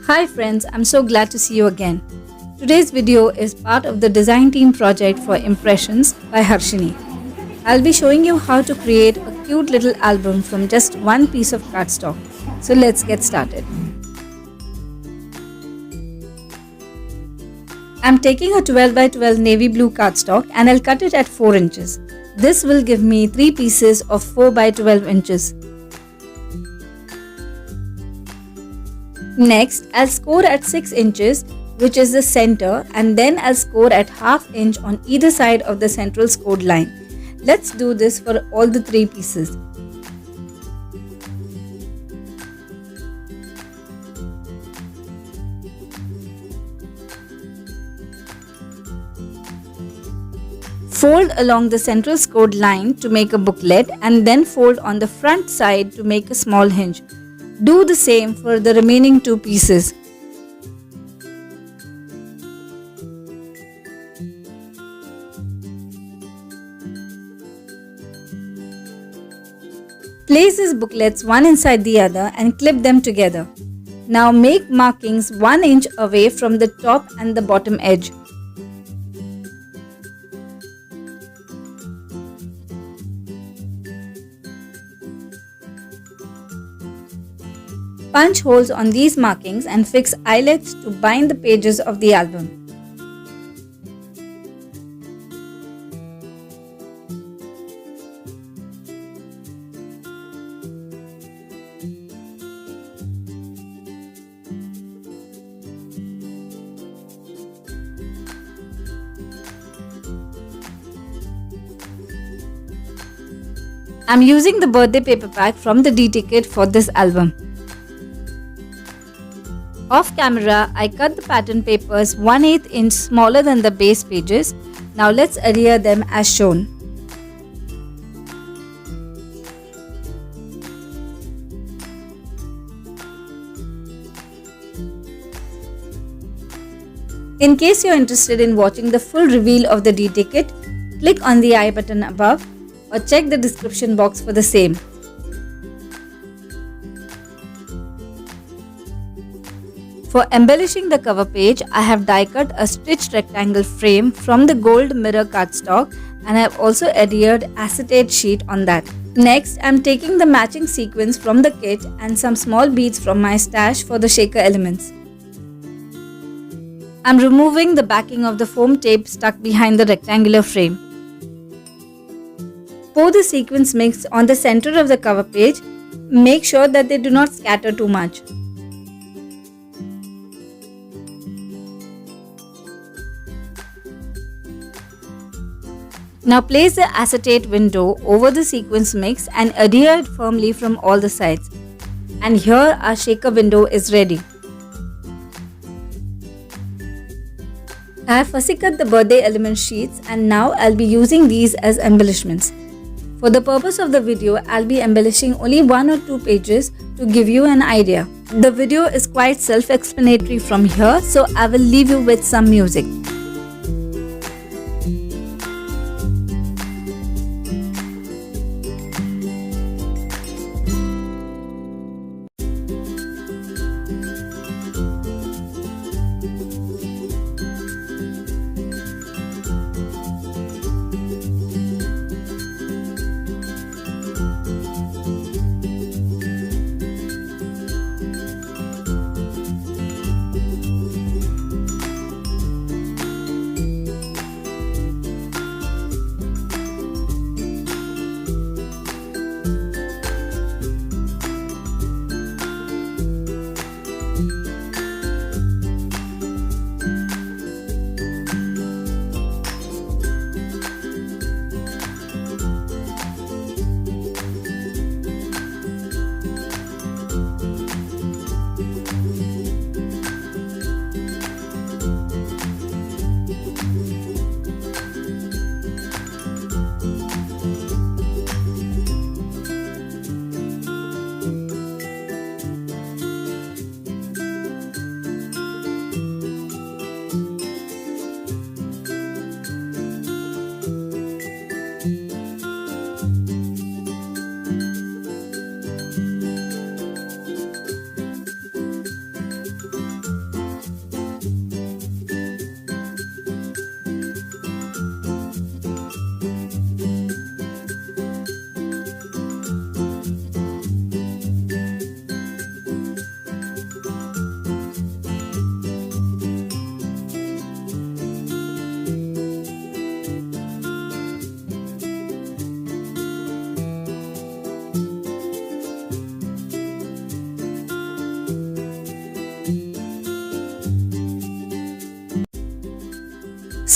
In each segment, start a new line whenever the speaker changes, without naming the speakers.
Hi friends, I'm so glad to see you again. Today's video is part of the design team project for Impressions by Harshini. I'll be showing you how to create a cute little album from just one piece of cardstock. So let's get started. I'm taking a 12 by 12 navy blue cardstock and I'll cut it at 4 inches. This will give me 3 pieces of 4 by 12 inches. Next, I'll score at 6 inches, which is the center, and then I'll score at ½ inch on either side of the central scored line. Let's do this for all the 3 pieces. Fold along the central scored line to make a booklet and then fold on the front side to make a small hinge. Do the same for the remaining 2 pieces. Place these booklets one inside the other and clip them together. Now make markings 1 inch away from the top and the bottom edge. Punch holes on these markings and fix eyelets to bind the pages of the album. I'm using the birthday paper pack from the DT kit for this album. Off camera, I cut the pattern papers 1/8 inch smaller than the base pages. Now let's adhere them as shown. In case you're interested in watching the full reveal of the DT kit, click on the I button above or check the description box for the same. For embellishing the cover page, I have die cut a stitched rectangle frame from the gold mirror cardstock and I have also adhered acetate sheet on that. Next, I am taking the matching sequins from the kit and some small beads from my stash for the shaker elements. I am removing the backing of the foam tape stuck behind the rectangular frame. Pour the sequins mix on the center of the cover page. Make sure that they do not scatter too much. Now place the acetate window over the sequins mix and adhere it firmly from all the sides. And here our shaker window is ready. I have fussy cut the birthday element sheets and now I'll be using these as embellishments. For the purpose of the video, I'll be embellishing only 1 or 2 pages to give you an idea. The video is quite self-explanatory from here, so I will leave you with some music.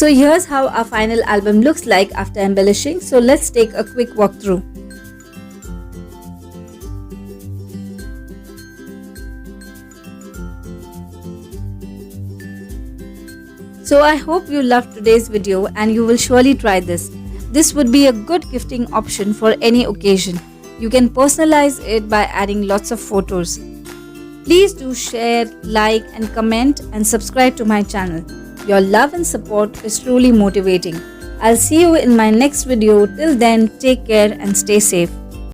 So here's how our final album looks like after embellishing. So let's take a quick walkthrough. So I hope you loved today's video and you will surely try this. This would be a good gifting option for any occasion. You can personalize it by adding lots of photos. Please do share, like and comment and subscribe to my channel. Your love and support is truly motivating. I'll see you in my next video. Till then, take care and stay safe.